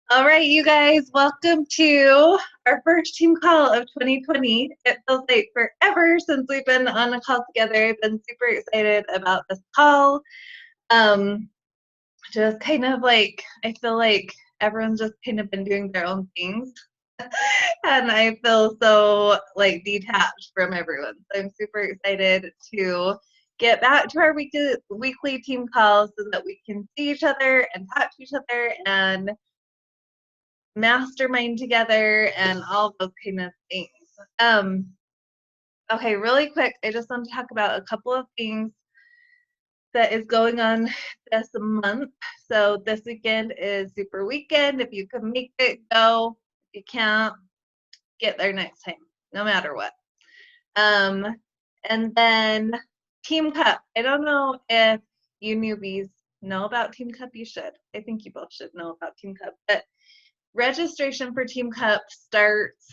All right, you guys, welcome to our first team call of 2020. It feels like forever since we've been on a call together. I've been super excited about this call. Um, just kind of like, I feel like everyone's just kind of been doing their own things. And I feel so like detached from everyone. So I'm super excited to get back to our weekly team calls so that we can see each other and talk to each other and mastermind together and all those kind of things. Um, okay, really quick, I just want to talk about a couple of things that is going on this month. So this weekend is Super Weekend. If you can make it, go. If you can't, get there next time, no matter what. And then Team Cup. I don't know if you newbies know about Team Cup. You should. I think you both should know about Team Cup. But registration for Team Cup starts,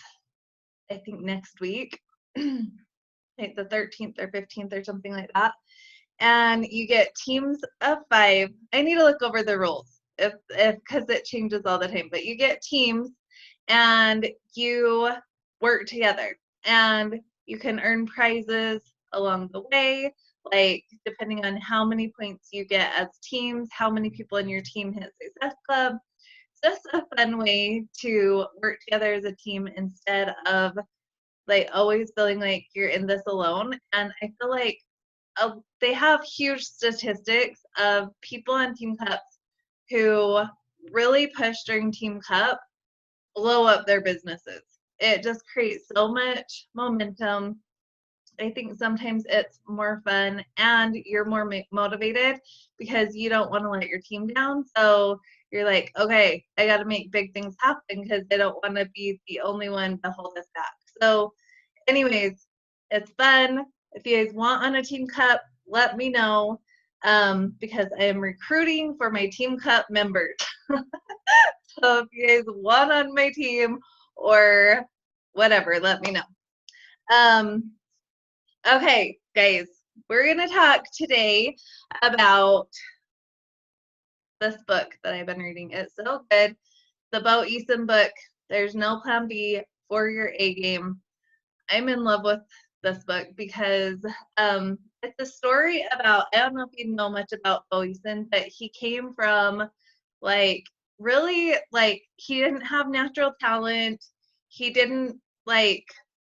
I think, next week, like the 13th or 15th or something like that. And you get teams of 5. I need to look over the rules if because it changes all the time. But you get teams, and you work together, and you can earn prizes along the way. Like depending on how many points you get as teams, how many people in your team hit Success Club. It's just a fun way to work together as a team instead of like always feeling like you're in this alone. And I feel like they have huge statistics of people on Team Cups who really push during Team Cup blow up their businesses. It just creates so much momentum. I think sometimes it's more fun and you're more motivated because you don't want to let your team down. So you're like, okay, I got to make big things happen because I don't want to be the only one to hold us back. So, anyways, it's fun. If you guys want on a Team Cup, let me know because I am recruiting for my Team Cup members. So if you guys want on my team or whatever, let me know. Um, okay, guys, we're going to talk today about this book that I've been reading. It's so good. The Bo Eason book, There's No Plan B for Your A Game. I'm in love with this book because it's a story about, I don't know if you know much about Bo Eason, but he came from like really like he didn't have natural talent. He didn't like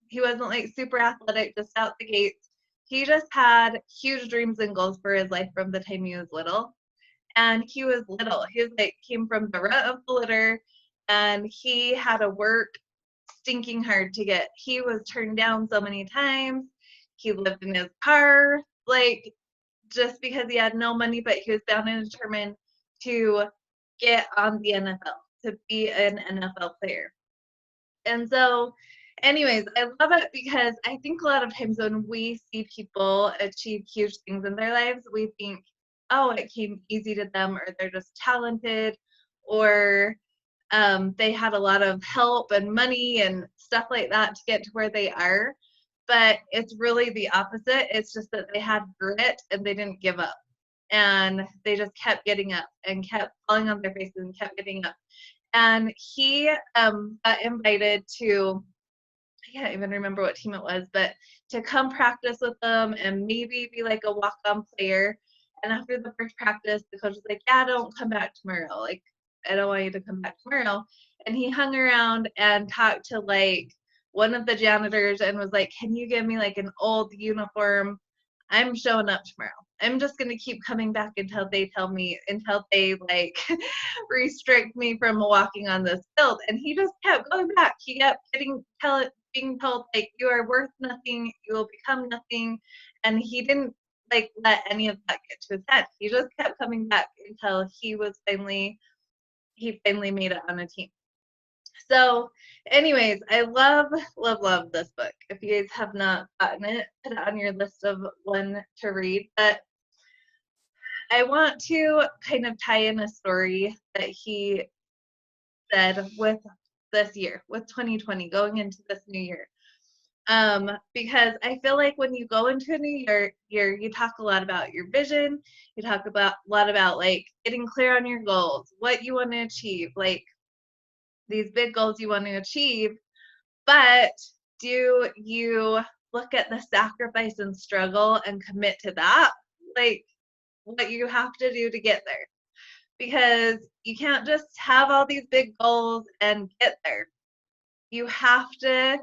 he wasn't like super athletic just out the gates. He just had huge dreams and goals for his life from the time he was little. And he was little. He was like came from the rut of the litter and he had to work stinking hard to get. He was turned down so many times. He lived in his car, like just because he had no money, but he was bound and determined to get on the NFL, to be an NFL player. And so, anyways, I love it because I think a lot of times when we see people achieve huge things in their lives, we think, oh, it came easy to them, or they're just talented, or they had a lot of help and money and stuff like that to get to where they are. But it's really the opposite. It's just that they had grit and they didn't give up. And they just kept getting up and kept falling on their faces and kept getting up. And he got invited to, I can't even remember what team it was, but to come practice with them and maybe be like a walk-on player. And after the first practice, the coach was like, yeah, don't come back tomorrow. Like, I don't want you to come back tomorrow. And he hung around and talked to like one of the janitors and was like, can you give me like an old uniform? I'm showing up tomorrow. I'm just going to keep coming back until they tell me, until they like restrict me from walking on this field. And he just kept going back. He kept being told like, you are worth nothing, you will become nothing. And he didn't like let any of that get to his head. He just kept coming back until he finally made it on a team. So, anyways, I love this book. If you guys have not gotten it, put it on your list of one to read. But I want to kind of tie in a story that he said with this year, with 2020, going into this new year. Because I feel like when you go into a new year, you talk a lot about your vision. You talk about a lot about like getting clear on your goals, what you want to achieve, like these big goals you want to achieve, but do you look at the sacrifice and struggle and commit to that? Like what you have to do to get there. Because you can't just have all these big goals and get there. You have to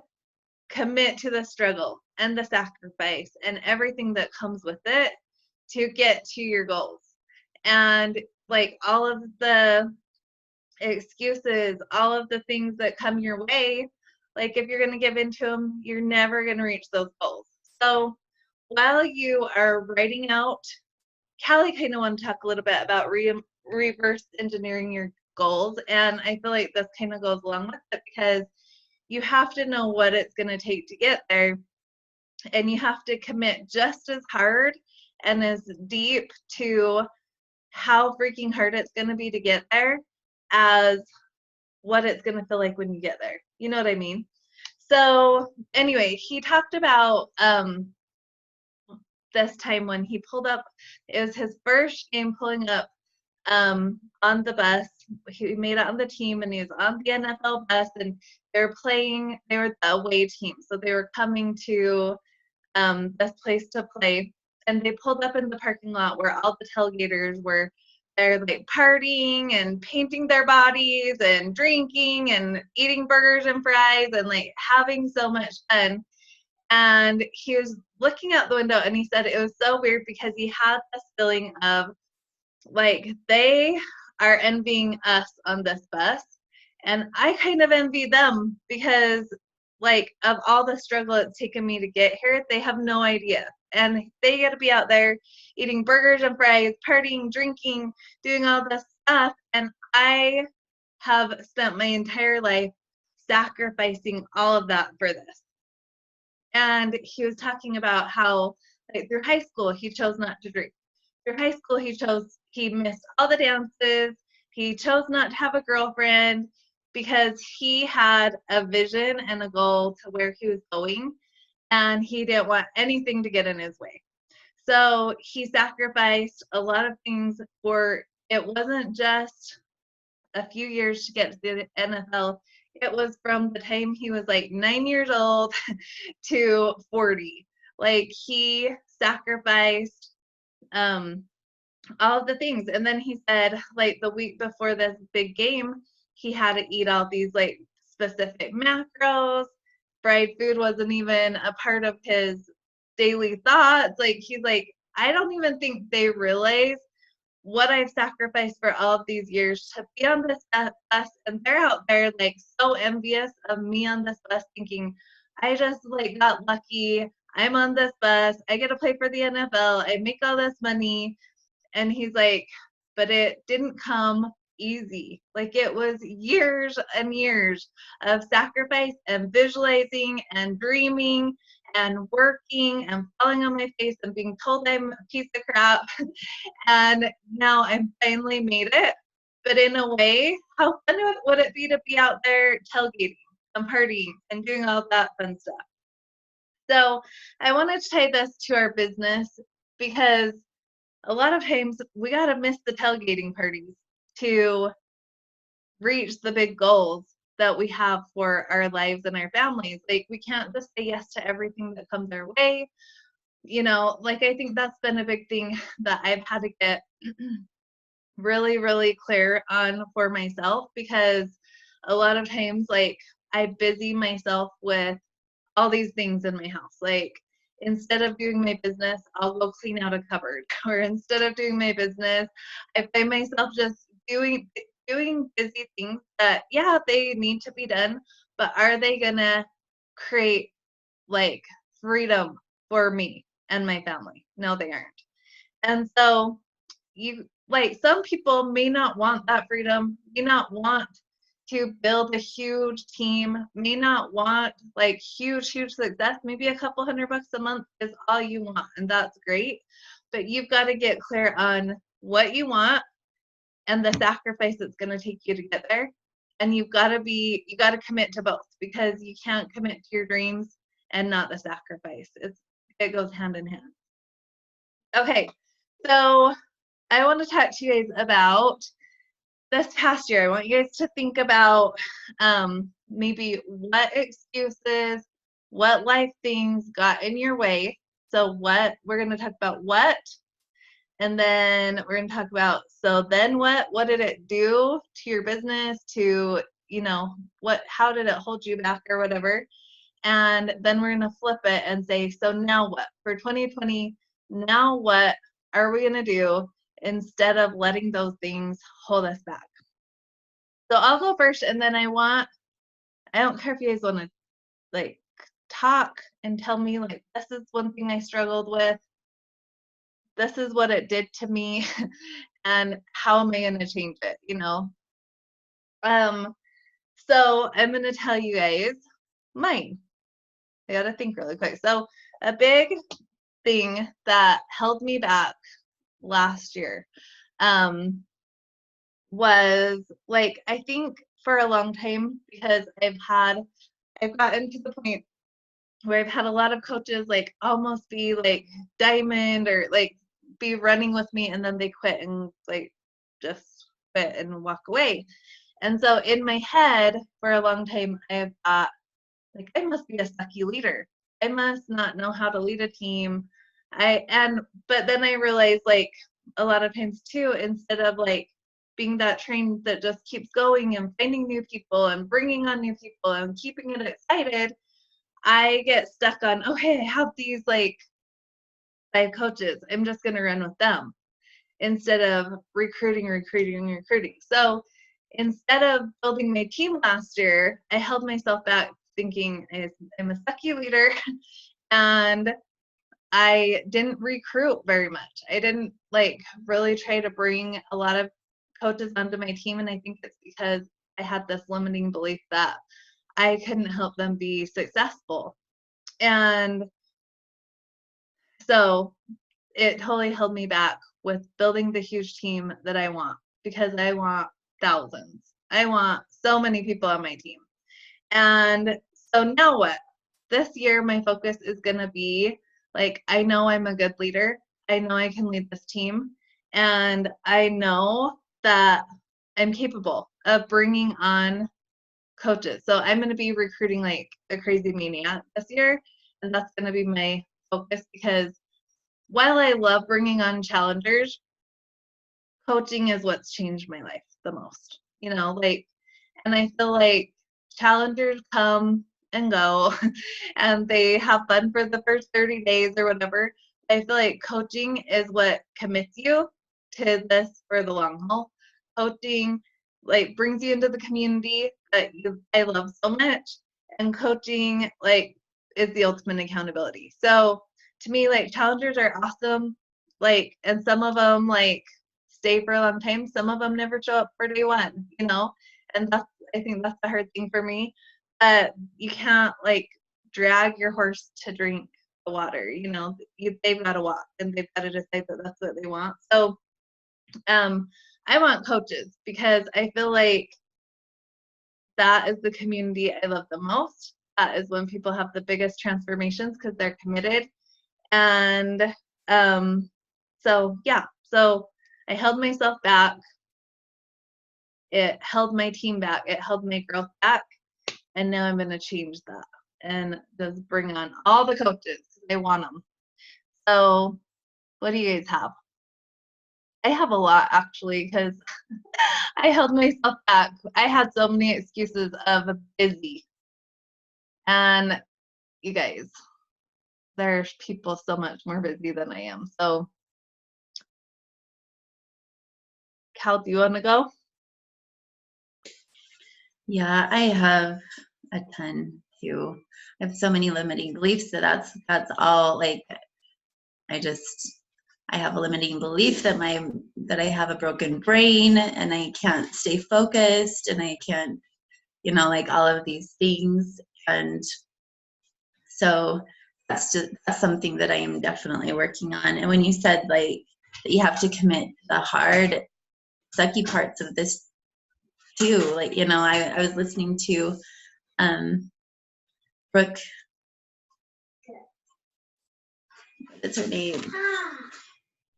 commit to the struggle and the sacrifice and everything that comes with it to get to your goals. And like all of the excuses, all of the things that come your way, like if you're going to give into them, you're never going to reach those goals. So while you are writing out, Callie kind of want to talk a little bit about reverse engineering your goals. And I feel like this kind of goes along with it because you have to know what it's going to take to get there. And you have to commit just as hard and as deep to how freaking hard it's going to be to get there as what it's going to feel like when you get there. You know what I mean? So anyway, he talked about this time when he pulled up, it was his first game pulling up on the bus. He made it on the team and he was on the NFL bus and they were the away team. So they were coming to this place to play and they pulled up in the parking lot where all the tailgaters were. They're like partying and painting their bodies and drinking and eating burgers and fries and like having so much fun. And he was looking out the window and he said it was so weird because he had this feeling of like they are envying us on this bus. And I kind of envy them because like of all the struggle it's taken me to get here, they have no idea. And they get to be out there eating burgers and fries, partying, drinking, doing all this stuff. And I have spent my entire life sacrificing all of that for this. And he was talking about how like, through high school he chose not to drink. Through high school he missed all the dances. He chose not to have a girlfriend because he had a vision and a goal to where he was going and he didn't want anything to get in his way. So he sacrificed a lot of things for it wasn't just a few years to get to the NFL. It was from the time he was like 9 years old to 40. Like he sacrificed all of the things. And then he said like the week before this big game, he had to eat all these like specific macros. Fried food wasn't even a part of his daily thoughts. Like he's like, I don't even think they realize what I've sacrificed for all of these years to be on this bus, and they're out there like so envious of me on this bus thinking I just like got lucky, I'm on this bus, I get to play for the NFL, I make all this money. And he's like, but it didn't come easy. Like it was years and years of sacrifice and visualizing and dreaming and working and falling on my face and being told I'm a piece of crap. And now I'm finally made it. But in a way, how fun would it be to be out there tailgating and partying and doing all that fun stuff? So I wanted to tie this to our business because a lot of times we got to miss the tailgating parties to reach the big goals that we have for our lives and our families. Like we can't just say yes to everything that comes our way. You know, like I think that's been a big thing that I've had to get really, really clear on for myself because a lot of times like I busy myself with all these things in my house. Like instead of doing my business, I'll go clean out a cupboard. Or instead of doing my business, I find myself just doing busy things that yeah, they need to be done, but are they gonna create like freedom for me and my family? No, they aren't. And so you like some people may not want that freedom, may not want to build a huge team, may not want like huge success. Maybe a couple $100 a month is all you want, and that's great. But you've got to get clear on what you want and the sacrifice it's going to take you to get there. And you got to commit to both because you can't commit to your dreams and not the sacrifice. It goes hand in hand. Okay, so I want to talk to you guys about this past year, I want you guys to think about maybe what excuses, what life things got in your way. So what we're going to talk about what, and then we're going to talk about, so then what did it do to your business, to, you know, how did it hold you back or whatever. And then we're going to flip it and say, so now what for 2020, now what are we going to do instead of letting those things hold us back? So I'll go first, and then I don't care if you guys want to like talk and tell me like, this is one thing I struggled with, this is what it did to me, and how am I going to change it, you know? So I'm going to tell you guys mine. I got to think really quick. So a big thing that held me back last year was like, I think for a long time, because I've gotten to the point where I've had a lot of coaches like almost be like diamond or like be running with me, and then they quit and like just quit and walk away. And so in my head for a long time, I've thought like, I must be a sucky leader. I must not know how to lead a team. But then I realized like a lot of times too, instead of like being that train that just keeps going and finding new people and bringing on new people and keeping it excited, I get stuck on, okay, I have these like 5 coaches, I'm just going to run with them instead of recruiting. So instead of building my team last year, I held myself back thinking I'm a sucky leader, and I didn't recruit very much. I didn't like really try to bring a lot of coaches onto my team, and I think it's because I had this limiting belief that I couldn't help them be successful. And so it totally held me back with building the huge team that I want, because I want thousands. I want so many people on my team. And so now what? This year, my focus is going to be like, I know I'm a good leader. I know I can lead this team. And I know that I'm capable of bringing on coaches. So I'm going to be recruiting like a crazy maniac this year. And that's going to be my focus, because while I love bringing on challengers, coaching is what's changed my life the most. You know, like, and I feel like challengers come and go and they have fun for the first 30 days or whatever. I feel like coaching is what commits you to this for the long haul. Coaching like brings you into the community that I love so much, and coaching like is the ultimate accountability. So to me, like, challengers are awesome, like, and some of them like stay for a long time, some of them never show up for day one, you know, and I think that's the hard thing for me. You can't like drag your horse to drink the water, you know. They've got to walk, and they've got to decide that that's what they want. So I want coaches, because I feel like that is the community I love the most. That is when people have the biggest transformations, because they're committed. And so yeah, so I held myself back. It held my team back. It held my growth back. And now I'm going to change that and just bring on all the coaches. I want them. So what do you guys have? I have a lot, actually, because I held myself back. I had so many excuses of busy. And you guys, there's people so much more busy than I am. So Cal, do you want to go? Yeah, I have a ton too. I have so many limiting beliefs that's all. Like, I have a limiting belief that I have a broken brain and I can't stay focused and I can't, like all of these things. And so that's something that I am definitely working on. And when you said like that you have to commit the hard, sucky parts of this too, like, I was listening to Brooke, what's her name?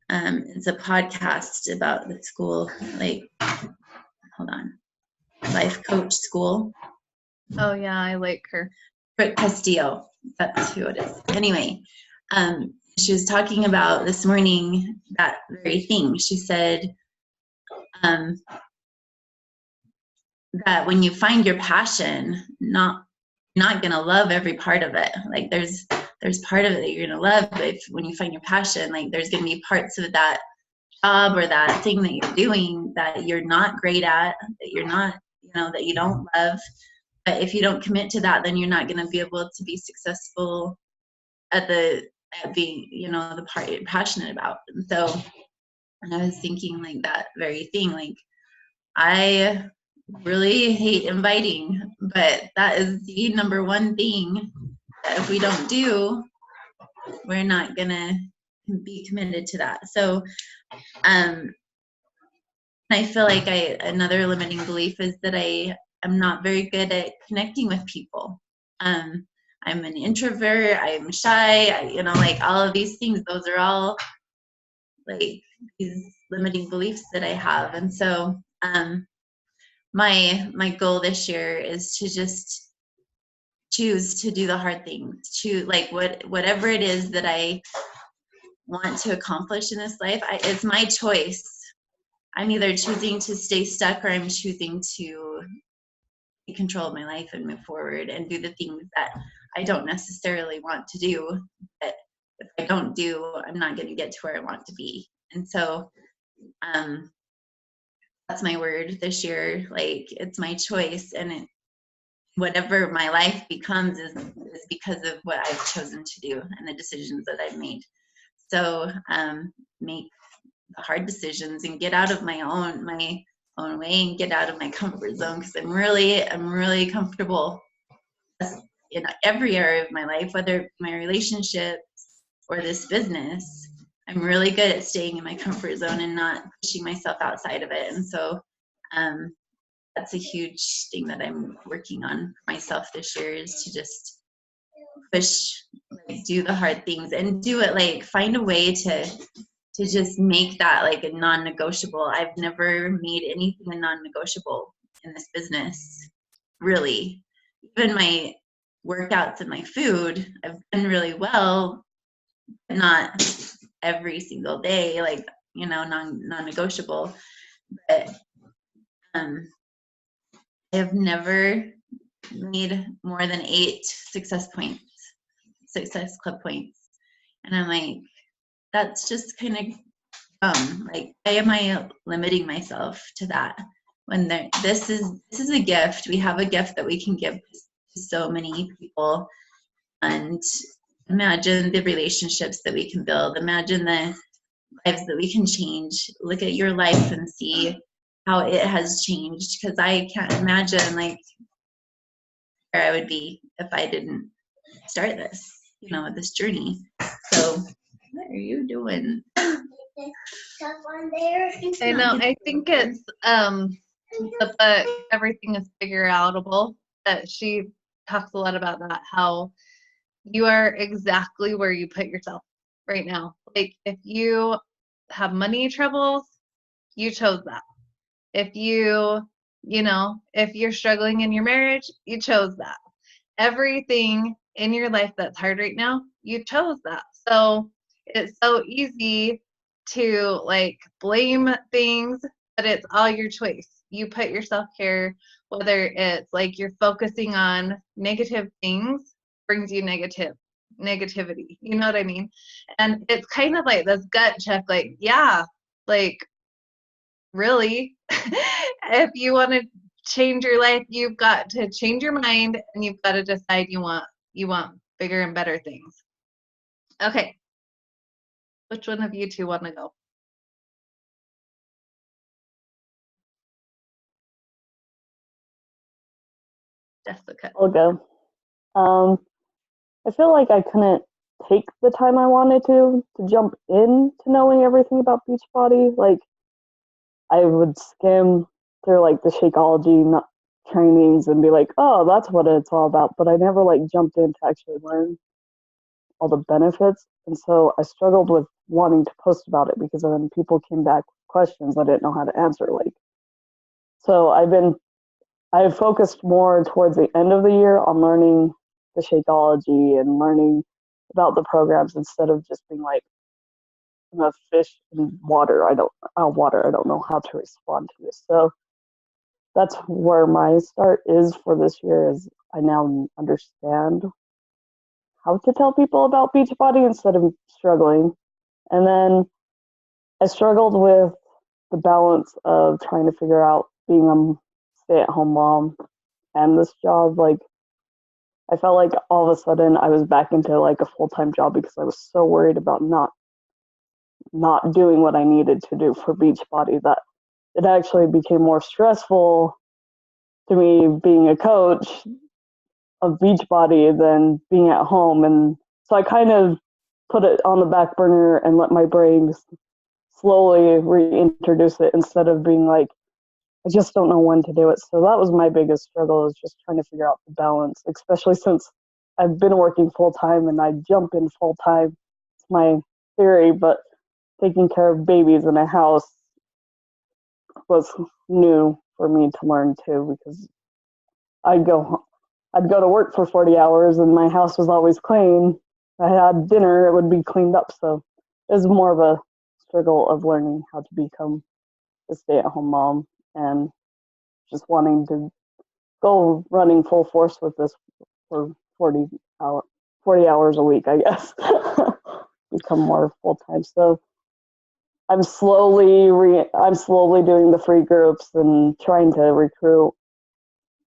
It's a podcast about the school, like hold on, life coach school. Oh yeah, I like her. Brooke Castillo, that's who it is. Anyway, she was talking about this morning that very thing. She said that when you find your passion, not gonna love every part of it. Like there's part of it that you're gonna love, but when you find your passion, like there's gonna be parts of that job or that thing that you're doing that you're not great at, that you're not, that you don't love. But if you don't commit to that, then you're not gonna be able to be successful at being, the part you're passionate about. And so, and I was thinking like that very thing, like I really hate inviting, but that is the number one thing that if we don't do, we're not gonna be committed to that. So I feel like another limiting belief is that I am not very good at connecting with people. I'm an introvert, I'm shy, like all of these things, those are all like these limiting beliefs that I have. And so my goal this year is to just choose to do the hard things, to like whatever it is that I want to accomplish in this life, it's my choice. I'm either choosing to stay stuck or I'm choosing to take control of my life and move forward and do the things that I don't necessarily want to do. But if I don't do, I'm not going to get to where I want to be. And so that's my word this year. Like it's my choice, and whatever my life becomes is because of what I've chosen to do and the decisions that I've made. So make the hard decisions and get out of my own way and get out of my comfort zone, because I'm really comfortable in every area of my life, whether my relationships or this business. I'm really good at staying in my comfort zone and not pushing myself outside of it. And so that's a huge thing that I'm working on for myself this year, is to just push, like, do the hard things and do it, like find a way to just make that like a non-negotiable. I've never made anything a non-negotiable in this business, really. Even my workouts and my food, I've done really well, but not every single day, like, non-negotiable. But I have never made more than 8 success club points. And I'm like, that's just kind of like, why am I limiting myself to that when this is a gift. We have a gift that we can give to so many people. And imagine the relationships that we can build. Imagine the lives that we can change. Look at your life and see how it has changed, because I can't imagine like where I would be if I didn't start this, this journey. So what are you doing? I know. I think it's the book Everything is Figure Outable, that she talks a lot about that, how you are exactly where you put yourself right now. Like if you have money troubles, you chose that. If if you're struggling in your marriage, you chose that. Everything in your life that's hard right now, you chose that. So it's so easy to like blame things, but it's all your choice. You put yourself here, whether it's like you're focusing on negative things brings you negativity. You know what I mean? And it's kind of like this gut check, like, yeah, like really, if you want to change your life, you've got to change your mind, and you've got to decide you want bigger and better things. Okay. Which one of you two want to go? Jessica. I'll go. I feel like I couldn't take the time I wanted to jump into knowing everything about Beachbody. Like, I would skim through like the Shakeology trainings and be like, oh, that's what it's all about. But I never like jumped in to actually learn all the benefits. And so I struggled with wanting to post about it, because then people came back with questions I didn't know how to answer. Like, So I've focused more towards the end of the year on learning the Shakeology and learning about the programs instead of just being like, I'm a fish in water. I don't know how to respond to this. So that's where my start is for this year. Is I now understand how to tell people about Beachbody instead of struggling. And then I struggled with the balance of trying to figure out being a stay-at-home mom and this job. Like, I felt like all of a sudden I was back into like a full-time job because I was so worried about not doing what I needed to do for Beachbody that it actually became more stressful to me being a coach of Beachbody than being at home. And so I kind of put it on the back burner and let my brain slowly reintroduce it instead of being like, I just don't know when to do it. So that was my biggest struggle, is just trying to figure out the balance, especially since I've been working full time and I jump in full time. It's my theory, but taking care of babies in a house was new for me to learn too, because I'd go to work for 40 hours and my house was always clean. I had dinner, it would be cleaned up. So it was more of a struggle of learning how to become a stay-at-home mom and just wanting to go running full force with this for 40 hours a week, I guess. Become more full-time. So I'm slowly doing the free groups and trying to recruit.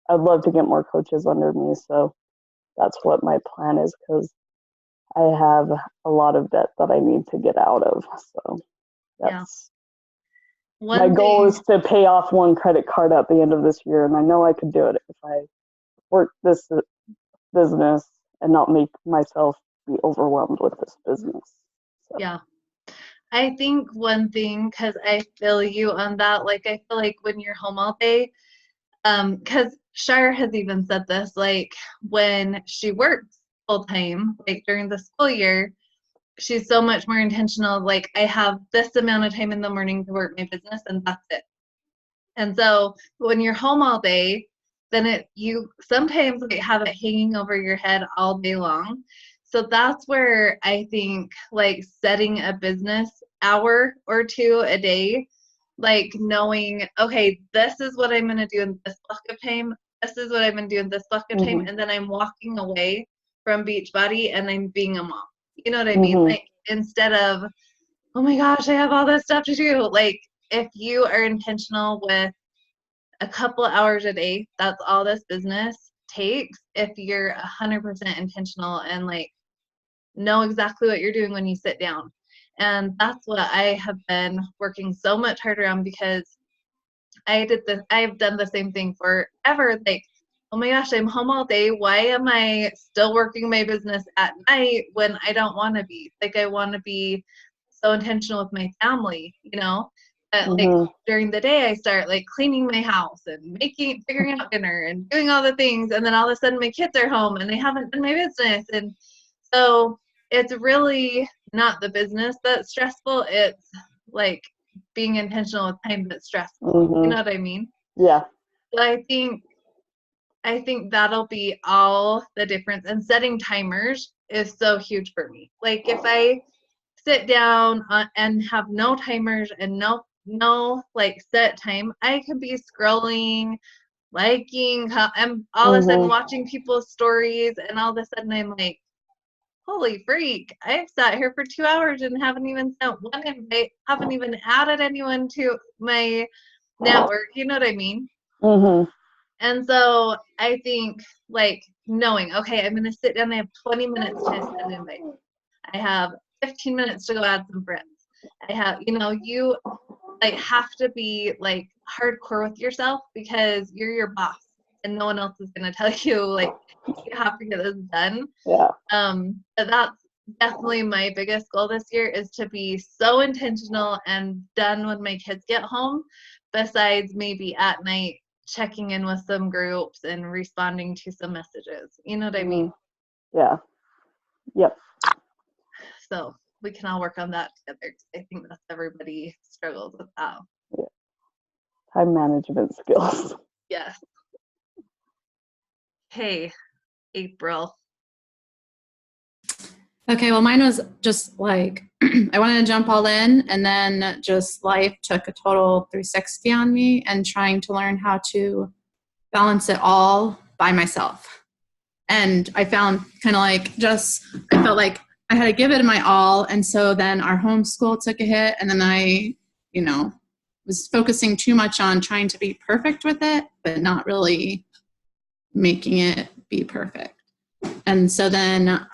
I'd love to get more coaches under me, so that's what my plan is, because I have a lot of debt that I need to get out of. So that's my goal is to pay off one credit card at the end of this year, and I know I could do it if I work this business and not make myself be overwhelmed with this business. So. Yeah. I think one thing, because I feel you on that, like I feel like when you're home all day, because Shire has even said this, like when she works full time, like during the school year, she's so much more intentional. Like, I have this amount of time in the morning to work my business, and that's it. And so when you're home all day, then you sometimes like have it hanging over your head all day long. So that's where I think like setting a business hour or two a day, like knowing, okay, this is what I'm going to do in this block of time. This is what I'm going to do in this block of time. And then I'm walking away from Beachbody and I'm being a mom. You know what I mean? Like, instead of, oh my gosh, I have all this stuff to do. Like, if you are intentional with a couple hours a day, that's all this business takes. If you're 100% intentional and like know exactly what you're doing when you sit down. And that's what I have been working so much harder on, because I've done the same thing forever. Like, oh my gosh, I'm home all day. Why am I still working my business at night when I don't want to be? Like, I want to be so intentional with my family, you know? But like during the day, I start like cleaning my house and figuring out dinner and doing all the things. And then all of a sudden my kids are home and they haven't done my business. And so it's really not the business that's stressful. It's like being intentional with time that's stressful. You know what I mean? Yeah. So I think that'll be all the difference. And setting timers is so huge for me. Like, if I sit down and have no timers and no like set time, I could be scrolling, liking, I'm all of a sudden watching people's stories, and all of a sudden I'm like, holy freak, I've sat here for 2 hours and haven't even sent one invite, haven't even added anyone to my network. You know what I mean? And so I think like knowing, okay, I'm going to sit down, I have 20 minutes to send invite. I have 15 minutes to go add some friends. I have, you like have to be like hardcore with yourself, because you're your boss and no one else is going to tell you like you have to get this done. Yeah. But that's definitely my biggest goal this year, is to be so intentional and done when my kids get home, besides maybe at night checking in with some groups and responding to some messages. You know what I mean? Yeah. Yep. So we can all work on that together, because I think that's everybody struggles with that. Yeah. time management skills. Yes. Hey, April. Okay, well, mine was just like, I wanted to jump all in, and then just life took a total 360 on me, and trying to learn how to balance it all by myself. And I found kind of like I felt like I had to give it my all. And so then our homeschool took a hit, and then I, was focusing too much on trying to be perfect with it, but not really making it be perfect. And so then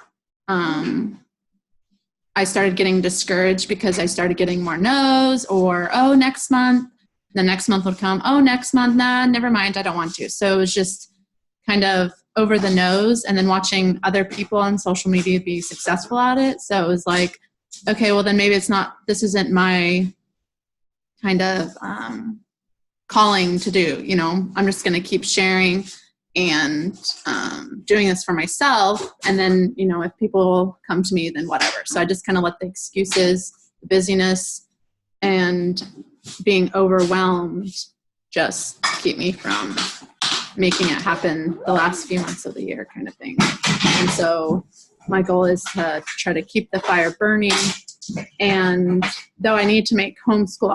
I started getting discouraged because I started getting more no's, or, oh, next month. The next month would come, oh, next month, nah, never mind, I don't want to. So it was just kind of over the nose, and then watching other people on social media be successful at it. So it was like, okay, well then maybe this isn't my kind of calling to do, I'm just going to keep sharing and doing this for myself. And then, if people come to me, then whatever. So I just kind of let the excuses, the busyness, and being overwhelmed just keep me from making it happen the last few months of the year, kind of thing. And so my goal is to try to keep the fire burning. And though I need to make homeschool,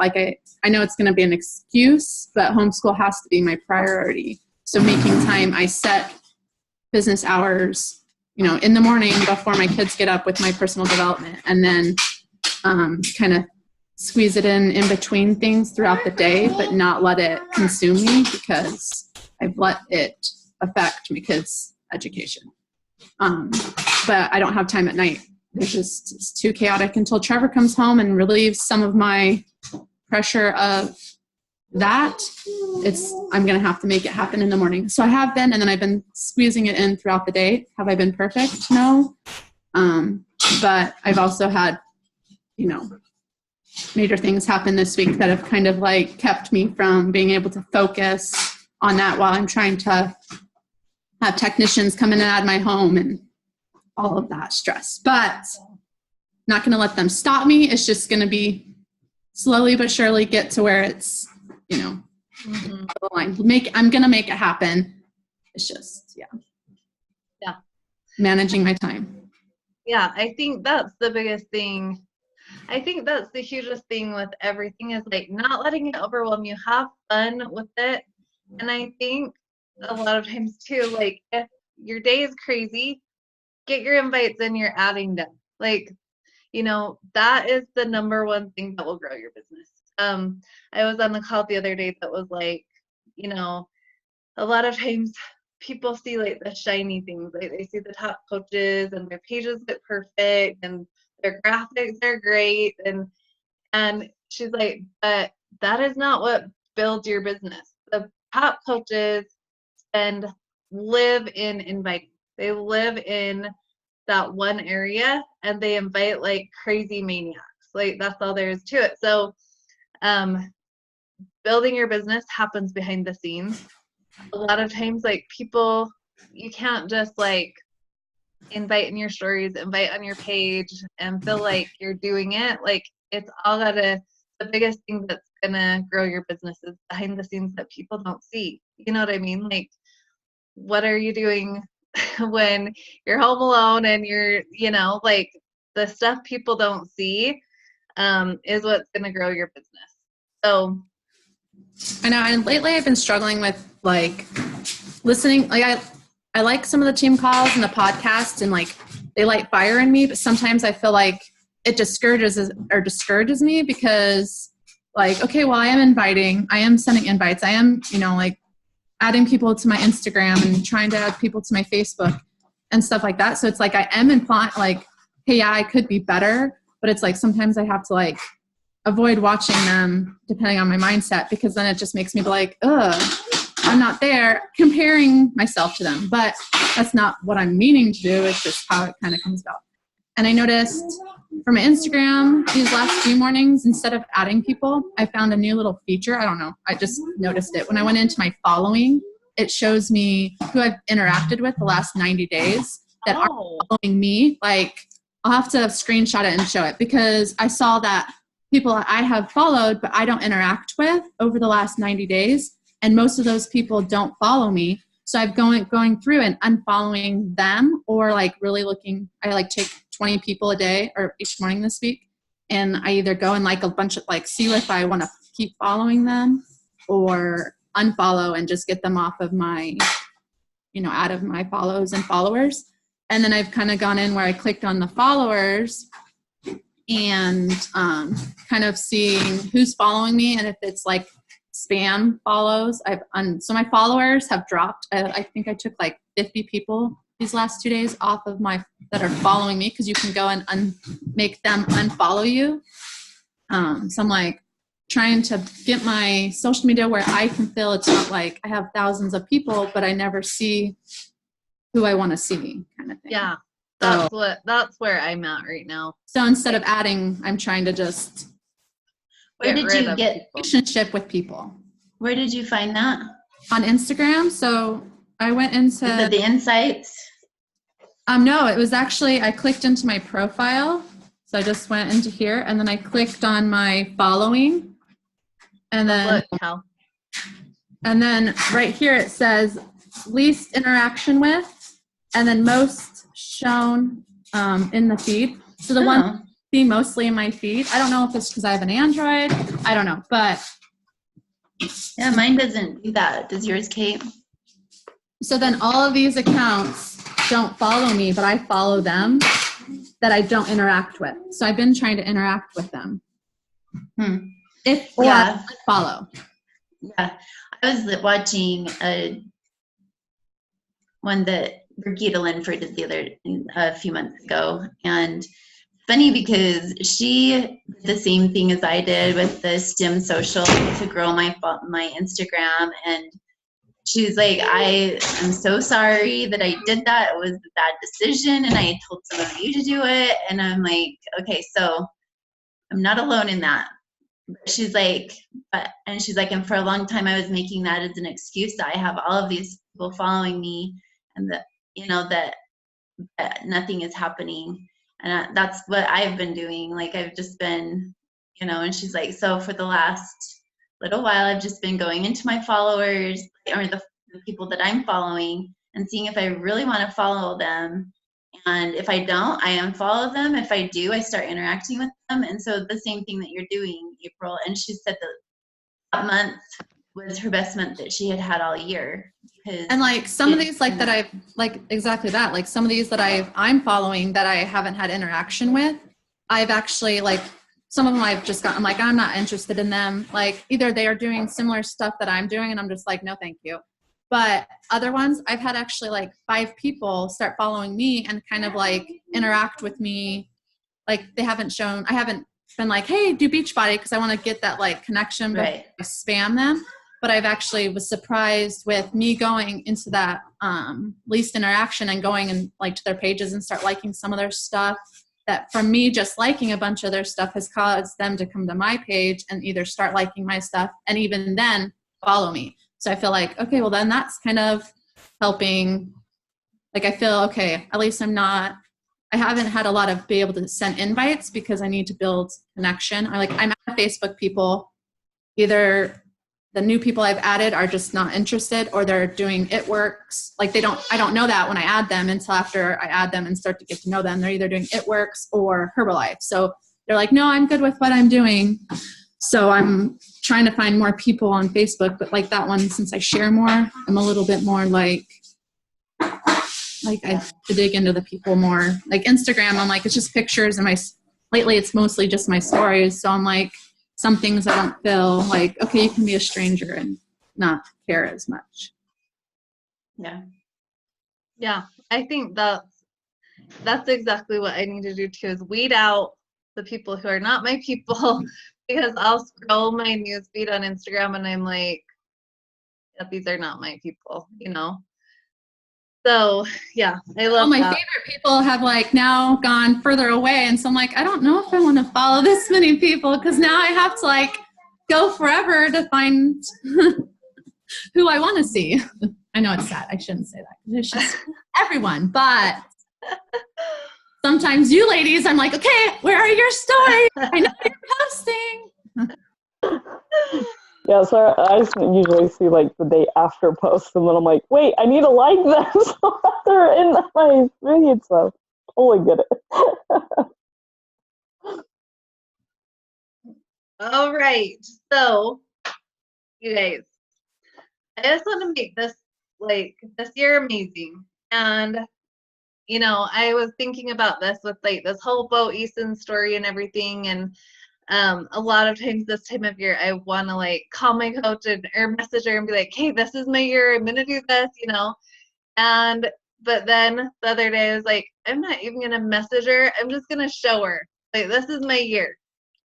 I know it's going to be an excuse, but homeschool has to be my priority. So making time, I set business hours, in the morning before my kids get up with my personal development, and then kind of squeeze it in between things throughout the day, but not let it consume me, because I've let it affect my kids' education. But I don't have time at night. It's too chaotic until Trevor comes home and relieves some of my pressure of that. I'm going to have to make it happen in the morning. So I have been, and then I've been squeezing it in throughout the day. Have I been perfect? No. But I've also had, major things happen this week that have kind of like kept me from being able to focus on that while I'm trying to have technicians come in and add my home and all of that stress. But not going to let them stop me. It's just going to be slowly but surely get to where it's, Mm-hmm. the line. I'm going to make it happen. It's just, Yeah. Managing my time. Yeah, I think that's the biggest thing. I think that's the hugest thing with everything, is like not letting it overwhelm you. Have fun with it. And I think a lot of times too, like if your day is crazy, get your invites and you're adding them. Like, that is the number one thing that will grow your business. I was on the call the other day that was like, a lot of times people see like the shiny things. Like they see the top coaches and their pages look perfect and their graphics are great. And she's like, but that is not what builds your business. The top coaches live in inviting. They live in that one area, and they invite like crazy maniacs. Like that's all there is to it. So building your business happens behind the scenes. A lot of times, like people, you can't just like invite in your stories, invite on your page, and feel like you're doing it. Like it's all the biggest thing that's gonna grow your business is behind the scenes that people don't see. You know what I mean? Like, what are you doing when you're home alone and you're, like the stuff people don't see is what's gonna grow your business. So I know, and lately I've been struggling with like listening. Like I like some of the team calls and the podcasts, and like they light fire in me, but sometimes I feel like it discourages me, because like, okay, well, I am sending invites. I am, like adding people to my Instagram and trying to add people to my Facebook and stuff like that. So it's like I am implying like, hey, yeah, I could be better, but it's like sometimes I have to like avoid watching them depending on my mindset, because then it just makes me be like, I'm not there, comparing myself to them. But that's not what I'm meaning to do. It's just how it kind of comes about. And I noticed for my Instagram these last few mornings, instead of adding people, I found a new little feature. I don't know. I just noticed it. When I went into my following, it shows me who I've interacted with the last 90 days that aren't following me. Like, I'll have to screenshot it and show it, because I saw that people I have followed, but I don't interact with over the last 90 days. And most of those people don't follow me. So I've going through and unfollowing them, or like really looking, I like take 20 people a day or each morning this week. And I either go and like a bunch of like, see if I want to keep following them, or unfollow and just get them off of my, out of my follows and followers. And then I've kind of gone in where I clicked on the followers and kind of seeing who's following me, and if it's like spam follows, so my followers have dropped. I think I took like 50 people these last 2 days off of that are following me, because you can go and make them unfollow you. So I'm like trying to get my social media where I can feel it's not like I have thousands of people, but I never see who I want to see, kind of thing. Yeah. So, That's where I'm at right now. so instead of adding, I'm trying to just Where did you get people. relationship with people. Where did you find that? On Instagram. So I went into Is it the insights? no, it was actually, I clicked into my profile. So I just went into here, and then I clicked on my following, and then Look, Cal. and then right here it says least interaction with, and then most shown in the feed. So the one I see mostly in my feed. I don't know if it's because I have an Android. I don't know, but Yeah, mine doesn't do that. Does yours, Kate? so then all of these accounts don't follow me, but I follow them that I don't interact with. So I've been trying to interact with them. Yeah. Follow. Yeah. I was watching one that Brigitte Linford did a few months ago, and funny because she did the same thing as I did with the STEM social to grow my Instagram, and she's like, I am so sorry that I did that. It was a bad decision, and I told some of you to do it. And I'm like, okay, so I'm not alone in that. She's like, and for a long time I was making that as an excuse that I have all of these people following me, and that nothing is happening. And that's what I've been doing. Like, I've just been, and she's like, so for the last little while, I've just been going into my followers, or the people that I'm following, and seeing if I really want to follow them. And if I don't, I unfollow them. If I do, I start interacting with them. And so the same thing that you're doing, April. And she said that month was her best month that she had all year. And like some of these like that I've like exactly that, like some of these that I'm following that I haven't had interaction with, I've actually like some of them I've just got, I'm like, I'm not interested in them. Like either they are doing similar stuff that I'm doing and I'm just like, no, thank you. But other ones I've had actually like 5 people start following me and kind of like interact with me. Like I haven't been like, hey, do Beachbody, because I want to get that like connection, but Right. I spam them. But I've actually was surprised with me going into that least interaction and going and like to their pages and start liking some of their stuff, that from me just liking a bunch of their stuff has caused them to come to my page and either start liking my stuff and even then follow me. So I feel like, okay, well then that's kind of helping. Like I feel, okay, at least I haven't had a lot of be able to send invites because I need to build connection. I'm at Facebook people, either the new people I've added are just not interested, or they're doing it works. Like I don't know that when I add them until after I add them and start to get to know them. They're either doing it works or Herbalife. So they're like, no, I'm good with what I'm doing. So I'm trying to find more people on Facebook, but like that one, since I share more, I'm a little bit more like I have to dig into the people more. Like Instagram, I'm like, it's just pictures and lately it's mostly just my stories. So I'm like, some things I don't feel like, okay, you can be a stranger and not care as much. Yeah. Yeah, I think that's exactly what I need to do too, is weed out the people who are not my people, because I'll scroll my news feed on Instagram and I'm like, yeah, these are not my people, So yeah, I love my that. favorite people have like now gone further away, and so I'm like, I don't know if I want to follow this many people, because now I have to like go forever to find who I want to see. I know it's sad. I shouldn't say that. It's just everyone, but sometimes you ladies, I'm like, okay, where are your stories? I know you're posting. Yeah, so I just usually see like the day after posts, and then I'm like, wait, I need to like them so that they're in my feed. So totally get it. All right. So, you guys, I just want to make this this year amazing. And I was thinking about this with like this whole Bo Eason story and everything. And a lot of times this time of year, I want to like call my coach or message her and be like, hey, this is my year. I'm going to do this, but then the other day I was like, I'm not even going to message her. I'm just going to show her. Like, this is my year.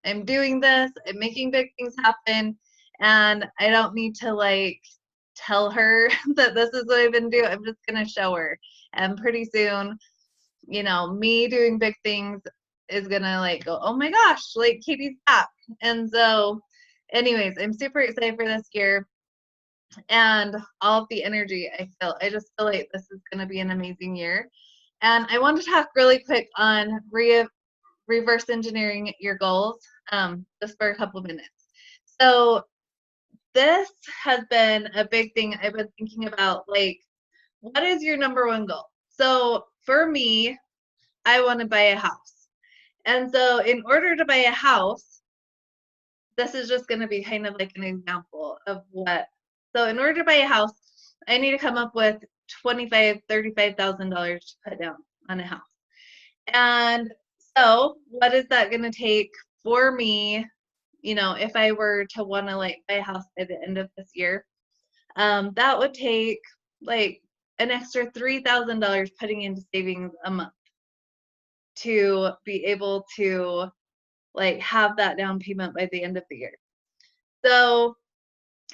I'm doing this. I'm making big things happen. And I don't need to like tell her that this is what I've been doing. I'm just going to show her. And pretty soon, me doing big things is going to like go, oh my gosh, like Katie's back. And so anyways, I'm super excited for this year. And all of the energy I feel. I just feel like this is going to be an amazing year. And I want to talk really quick on reverse engineering your goals, just for a couple of minutes. So this has been a big thing I've been thinking about, like, what is your number one goal? So for me, I want to buy a house. And so in order to buy a house, this is just going to be kind of like an example of what. So in order to buy a house, I need to come up with $35,000 to put down on a house. And so what is that going to take for me, if I were to want to like buy a house by the end of this year? That would take like an extra $3,000 putting into savings a month to be able to like have that down payment by the end of the year. So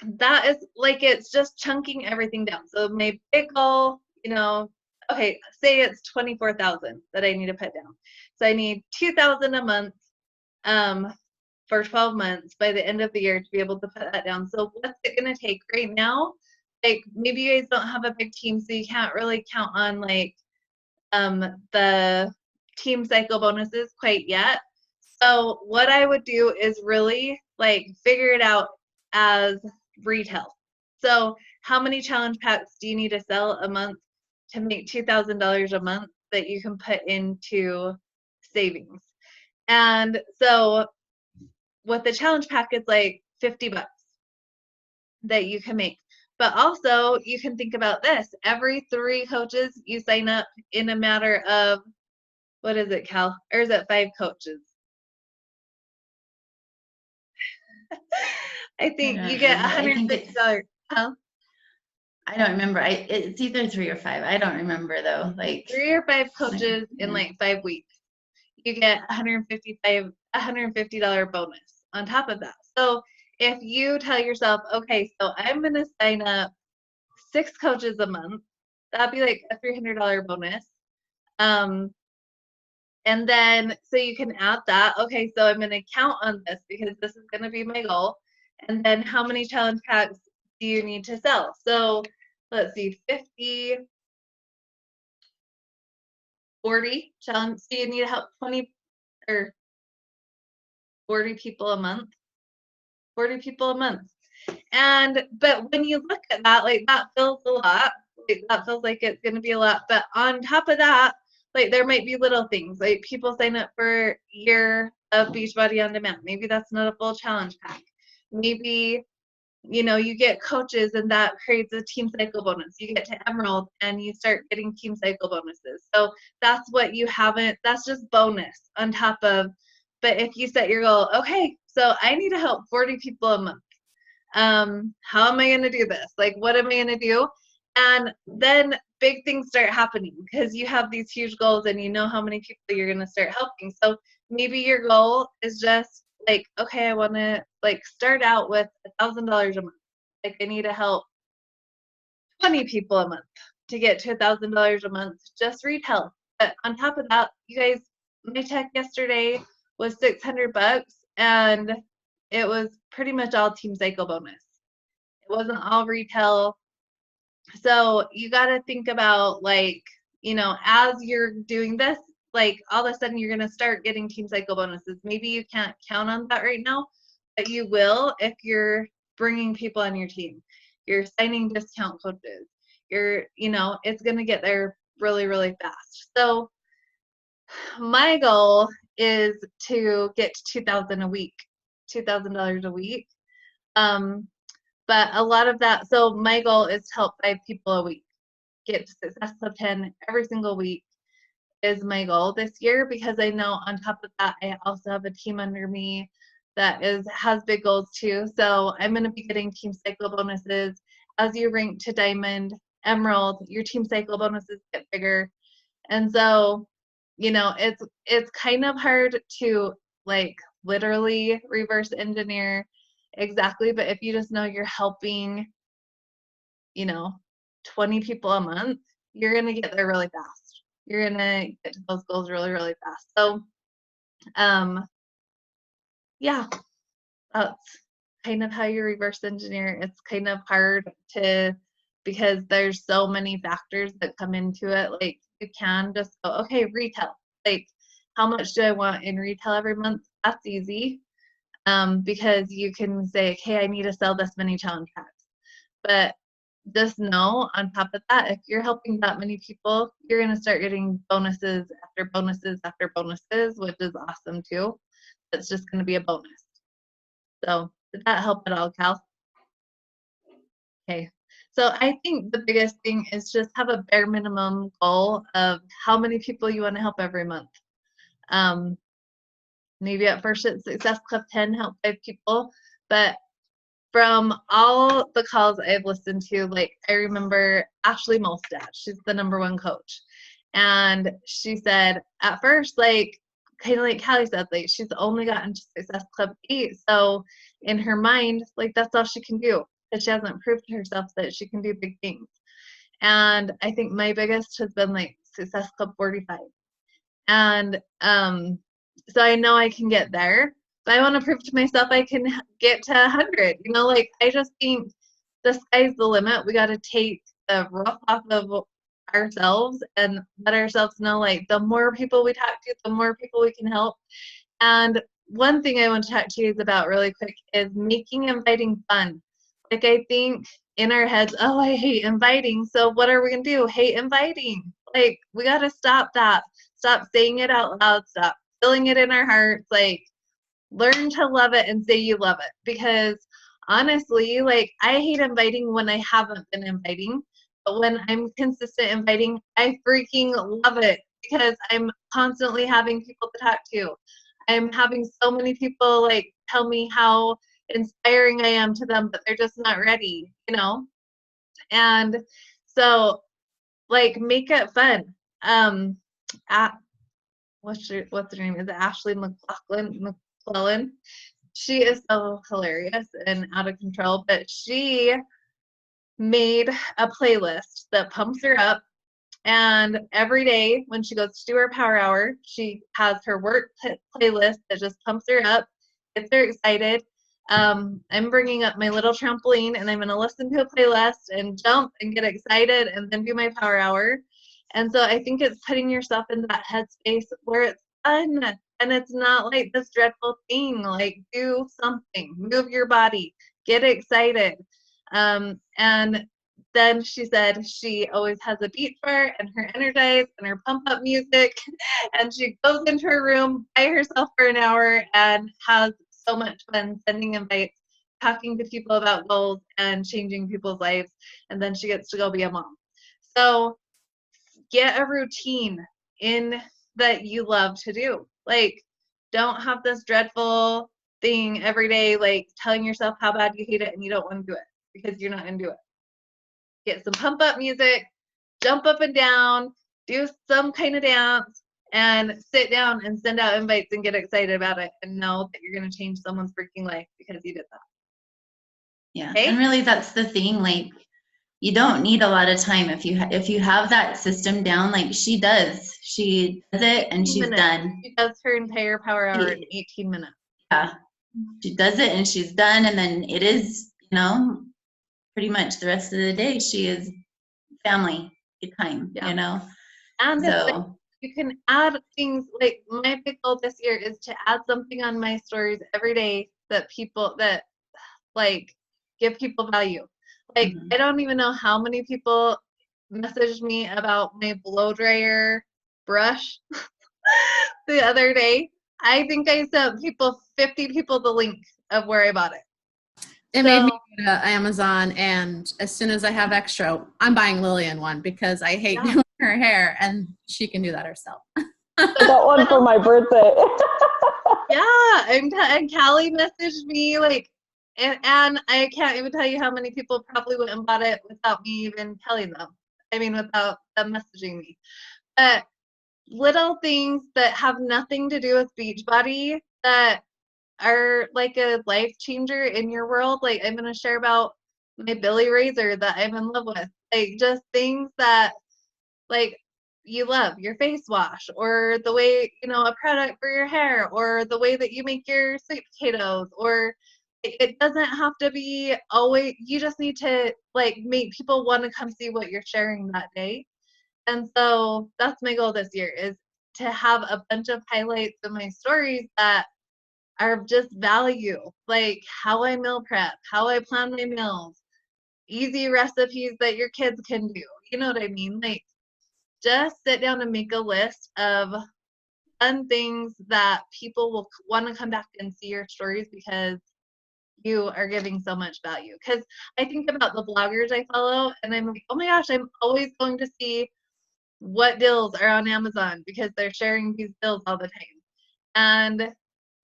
that is like, it's just chunking everything down. So my big goal, okay, say it's 24,000 that I need to put down. So I need 2,000 a month for 12 months by the end of the year to be able to put that down. So what's it going to take right now? Like, maybe you guys don't have a big team, so you can't really count on like the team cycle bonuses quite yet. So what I would do is really like figure it out as retail. So how many challenge packs do you need to sell a month to make $2,000 a month that you can put into savings? And so with the challenge pack, it's like $50 that you can make. But also you can think about this. Every 3 coaches you sign up in a matter of, what is it, Cal? Or is it 5 coaches? I think you get $150. Huh? I don't remember. It's either 3 or 5. I don't remember though. Like 3 or 5 coaches in like 5 weeks. You get $150 bonus on top of that. So if you tell yourself, okay, so I'm gonna sign up 6 coaches a month, that'd be like a $300 bonus. And then, so you can add that. Okay, so I'm going to count on this because this is going to be my goal. And then how many challenge packs do you need to sell? So let's see, 50, 40 challenge. So you need to help 20 or 40 people a month. 40 people a month. But when you look at that, like that feels a lot. Like, that feels like it's going to be a lot. But on top of that, like there might be little things, like people sign up for a year of Beachbody On Demand. Maybe that's not a full challenge pack. Maybe, you get coaches and that creates a team cycle bonus. You get to Emerald and you start getting team cycle bonuses. So that's what you haven't, that's just bonus on top of. But if you set your goal, okay, so I need to help 40 people a month. How am I going to do this? Like, what am I going to do? And then big things start happening because you have these huge goals and you know how many people you're going to start helping. So maybe your goal is just like, okay, I want to like start out with $1,000 a month. Like, I need to help 20 people a month to get to $1,000 a month, just retail. But on top of that, you guys, my check yesterday was $600 and it was pretty much all team cycle bonus. It wasn't all retail. So you got to think about like, as you're doing this, like all of a sudden you're going to start getting team cycle bonuses. Maybe you can't count on that right now, but you will if you're bringing people on your team. You're signing discount coaches. It's going to get there really, really fast. So my goal is to get to $2,000 a week, $2,000 a week. But a lot of that, so my goal is to help 5 people a week get to Success Club 10 every single week is my goal this year, because I know on top of that, I also have a team under me that has big goals too. So I'm going to be getting team cycle bonuses. As you rank to Diamond, Emerald, your team cycle bonuses get bigger. And so, it's kind of hard to like literally reverse engineer exactly, but if you just know you're helping, 20 people a month, you're going to get there really fast. You're going to get to those goals really, really fast. So, yeah, that's kind of how you reverse engineer. It's kind of hard because there's so many factors that come into it. Like you can just go, okay, retail. Like how much do I want in retail every month? That's easy. Because you can say, okay, I need to sell this many challenge packs. But just know on top of that, if you're helping that many people, you're going to start getting bonuses after bonuses after bonuses, which is awesome too. It's just going to be a bonus. So did that help at all, Cal? Okay. So I think the biggest thing is just have a bare minimum goal of how many people you want to help every month. Maybe at first it's Success Club 10, help 5 people, but from all the calls I've listened to, like I remember Ashley Molstad, she's the #1 coach. And she said at first, like, kind of like Callie said, like she's only gotten to Success Club 8. So in her mind, like that's all she can do, because she hasn't proved to herself that she can do big things. And I think my biggest has been like Success Club 45. And so I know I can get there. But I want to prove to myself I can get to 100. Like I just think the sky's the limit. We got to take the rough off of ourselves and let ourselves know, like, the more people we talk to, the more people we can help. And one thing I want to talk to you about really quick is making inviting fun. Like I think in our heads, oh, I hate inviting. So what are we going to do? Hate inviting. Like we got to stop that. Stop saying it out loud. Stop feeling it in our hearts. Like, learn to love it and say you love it, because honestly, like I hate inviting when I haven't been inviting, but when I'm consistent inviting, I freaking love it, because I'm constantly having people to talk to. I'm having so many people like tell me how inspiring I am to them, but they're just not ready, and so like make it fun. What's her name? Is it Ashley McClellan? She is so hilarious and out of control, but she made a playlist that pumps her up. And every day when she goes to do her power hour, she has her work playlist that just pumps her up, gets her excited. I'm bringing up my little trampoline and I'm going to listen to a playlist and jump and get excited and then do my power hour. And so I think it's putting yourself in that headspace where it's fun and it's not like this dreadful thing. Like, do something, move your body, get excited. And then she said she always has a beat bar and her Energize and her pump up music, and she goes into her room by herself for an hour and has so much fun sending invites, talking to people about goals and changing people's lives, and then she gets to go be a mom. So get a routine in that you love to do. Like, don't have this dreadful thing every day, like telling yourself how bad you hate it and you don't want to do it, because you're not going to do it. Get some pump up music, jump up and down, do some kind of dance, and sit down and send out invites and get excited about it and know that you're going to change someone's freaking life because you did that. Yeah. Okay? And really that's the thing. Like, you don't need a lot of time if you have that system down, like she does. She does it and she's done. She does her entire power hour in 18 minutes. Yeah. She does it and she's done, and then it is, pretty much the rest of the day she is family time, And so you can add things. Like my big goal this year is to add something on my stories every day that like give people value. Like I don't even know how many people messaged me about my blow dryer brush the other day. I think I sent 50 people the link of where I bought it. It made me go to Amazon, and as soon as I have extra, I'm buying Lillian one because I hate doing her hair, and she can do that herself. I got one for my birthday. Yeah, and Callie messaged me like, and I can't even tell you how many people probably went and bought it without me even telling them. I mean, without them messaging me. But little things that have nothing to do with Beachbody that are like a life changer in your world. Like I'm gonna share about my Billy razor that I'm in love with. Like just things that like you love, your face wash, or the way, a product for your hair, or the way that you make your sweet potatoes, or it doesn't have to be always, you just need to like make people want to come see what you're sharing that day. And so that's my goal this year, is to have a bunch of highlights in my stories that are just value, like how I meal prep, how I plan my meals, easy recipes that your kids can do. You know what I mean? Like just sit down and make a list of fun things that people will want to come back and see your stories because you are giving so much value. Because I think about the bloggers I follow and I'm like, oh my gosh, I'm always going to see what deals are on Amazon because they're sharing these deals all the time. And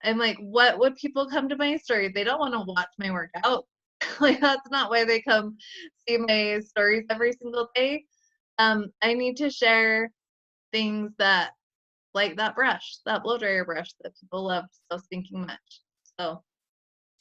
I'm like, what would people come to my story? They don't want to watch my workout. Like that's not why they come see my stories every single day. I need to share things that, like that brush, that blow dryer brush that people love so stinking much. So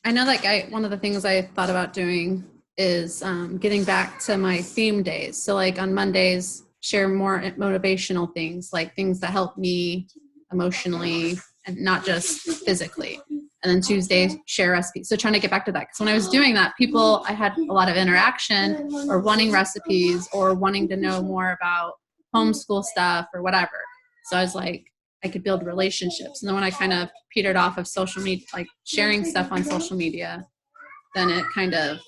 I know, like one of the things I thought about doing is getting back to my theme days. So like on Mondays, share more motivational things, like things that help me emotionally and not just physically. And then Tuesdays, share recipes. So trying to get back to that. Because when I was doing that, I had a lot of interaction or wanting recipes or wanting to know more about homeschool stuff or whatever. So I was like, I could build relationships. And then when I kind of petered off of social media, like sharing stuff on social media, then it kind of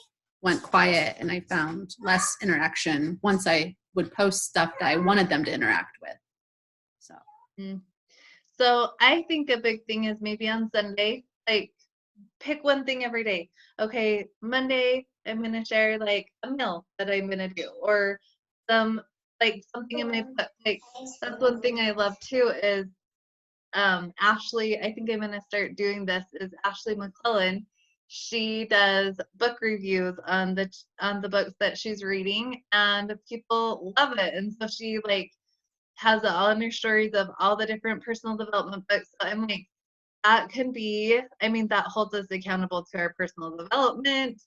went quiet and I found less interaction once I would post stuff that I wanted them to interact with. So I think a big thing is maybe on Sunday, like pick one thing every day. Okay, Monday, I'm going to share like a meal that I'm going to do, or something in my book. Like that's one thing I love too is Ashley, I think I'm going to start doing this, is Ashley McClellan. She does book reviews on the books that she's reading and people love it. And so she like has all in her stories of all the different personal development books. So I'm like, that can be, I mean, that holds us accountable to our personal development.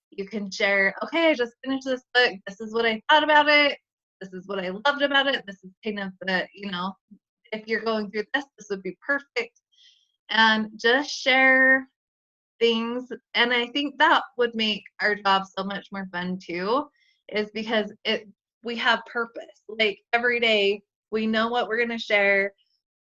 You can share, okay, I just finished this book. This is what I thought about it. This is what I loved about it. This is kind of the, if you're going through this would be perfect. And just share things. And I think that would make our job so much more fun too, is because we have purpose. Like every day, we know what we're going to share.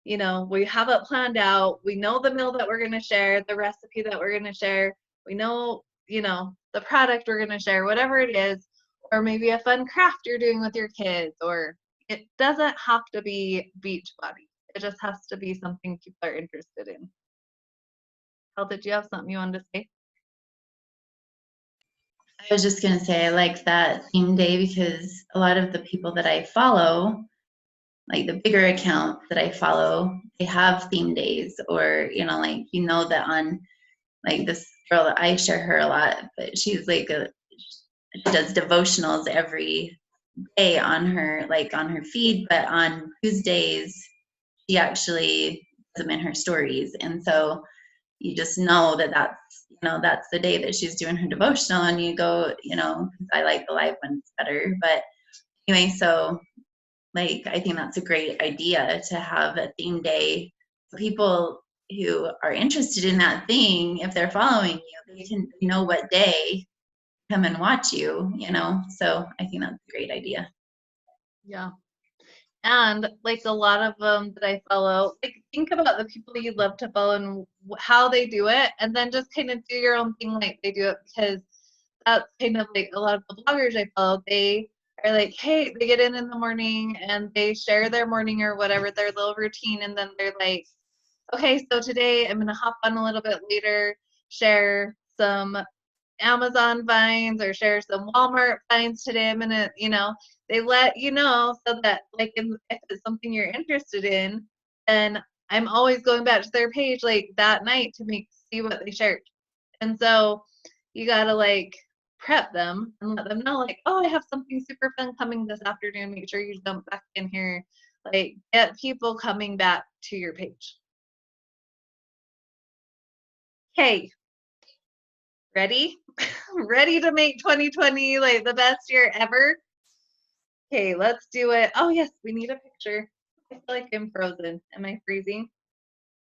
We have it planned out. We know the meal that we're going to share, the recipe that we're going to share. We know, the product we're going to share, whatever it is, or maybe a fun craft you're doing with your kids, or it doesn't have to be Beachbody. It just has to be something people are interested in. Hal, did you have something you wanted to say? I was just going to say I like that theme day because a lot of the people that I follow, like the bigger accounts that I follow, they have theme days, or that on like this girl that I share her a lot, but she's like she does devotionals every day on her feed, but on Tuesdays she actually does them in her stories, and so you just know that's the day that she's doing her devotional, and you go, I like the live ones better, but anyway, so like I think that's a great idea to have a theme day. People who are interested in that thing, if they're following you, they can know what day come and watch you, so I think that's a great idea. Yeah. And like a lot of them that I follow, like think about the people you love to follow and how they do it, and then just kind of do your own thing like they do it, because that's kind of like a lot of the bloggers I follow. They are like, hey, they get in the morning and they share their morning or whatever, their little routine, and then they're like, okay, so today I'm gonna hop on a little bit later, share some Amazon finds or share some Walmart finds today. I'm gonna, they let you know so that like if it's something you're interested in, then I'm always going back to their page like that night to see what they shared. And so you gotta like prep them and let them know like, oh, I have something super fun coming this afternoon. Make sure you jump back in here. Like get people coming back to your page. Okay. Ready? Ready to make 2020 like the best year ever? Okay, let's do it. Oh yes, we need a picture. I feel like I'm frozen. Am I freezing?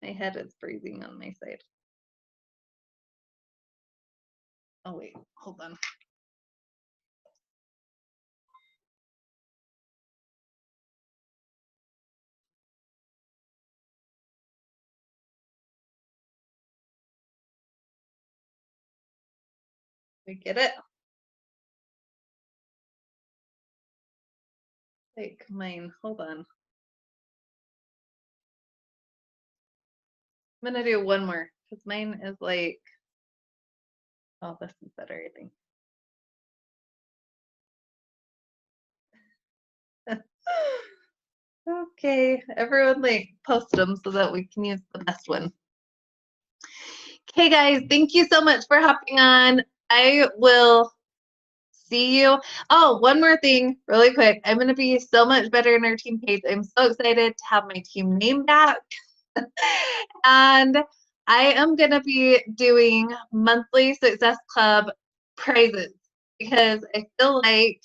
My head is freezing on my side. Oh wait, hold on. We get it? Like mine. Hold on. I'm gonna do one more because mine is like, oh, this is better, I think. Okay, everyone like post them so that we can use the best one. Okay, guys, thank you so much for hopping on. I will see you. Oh, one more thing really quick. I'm going to be so much better in our team page. I'm so excited to have my team name back. And I am going to be doing monthly Success Club prizes, because I feel like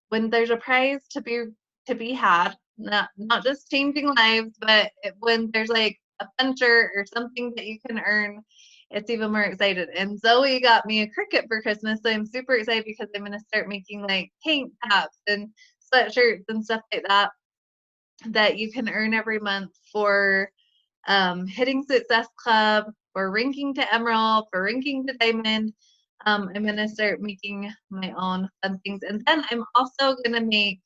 when there's a prize to be had, not just changing lives, but when there's like a fun shirt or something that you can earn, it's even more excited. And Zoe got me a Cricut for Christmas, so I'm super excited because I'm gonna start making like tank tops and sweatshirts and stuff like that that you can earn every month for hitting Success Club, for ranking to Emerald, for ranking to Diamond. I'm gonna start making my own fun things, and then I'm also gonna make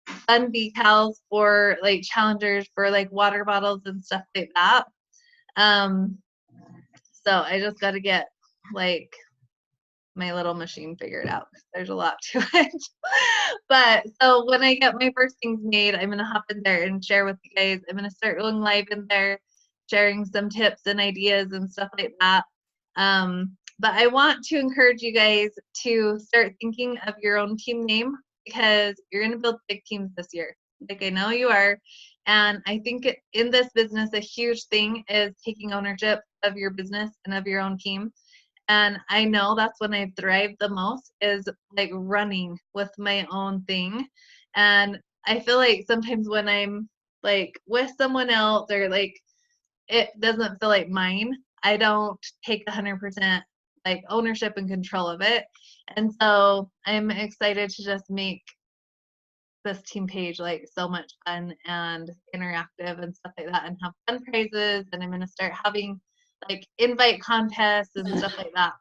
fun decals for like challengers for like water bottles and stuff like that. So I just got to get like my little machine figured out. There's a lot to it. But so when I get my first things made, I'm gonna hop in there and share with you guys. I'm gonna start going live in there, sharing some tips and ideas and stuff like that. But I want to encourage you guys to start thinking of your own team name, because you're gonna build big teams this year. Like I know you are. And I think in this business, a huge thing is taking ownership of your business and of your own team. And I know that's when I thrive the most, is like running with my own thing. And I feel like sometimes when I'm like with someone else, or like it doesn't feel like mine, I don't take 100% like ownership and control of it. And so I'm excited to just make this team page like so much fun and interactive and stuff like that, and have fun prizes. And I'm going to start having like invite contests and stuff like that,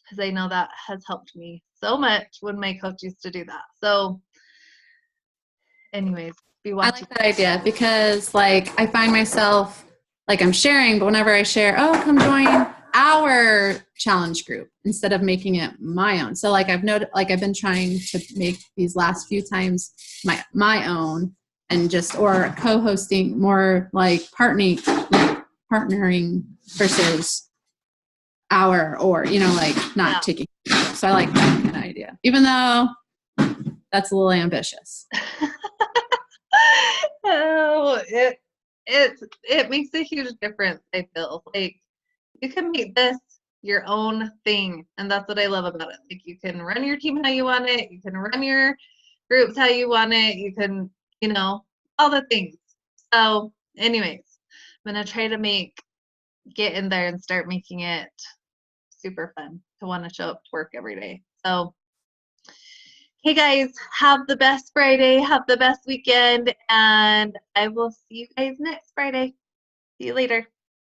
because I know that has helped me so much when my coach used to do that. So anyways, be watching. I like that idea, because like I find myself like I'm sharing, but whenever I share, oh, come join our challenge group instead of making it my own. So like I've been trying to make these last few times my own, and just, or co-hosting, more like partnering versus our, or like not taking. So I like that kind of idea, even though that's a little ambitious. Oh, it makes a huge difference. I feel like you can make this your own thing, and that's what I love about it. Like you can run your team how you want it, you can run your groups how you want it, you can, all the things. So anyways, I'm gonna try to get in there and start making it super fun to want to show up to work every day. So Hey guys, have the best Friday, have the best weekend, and I will see you guys next Friday. See you later.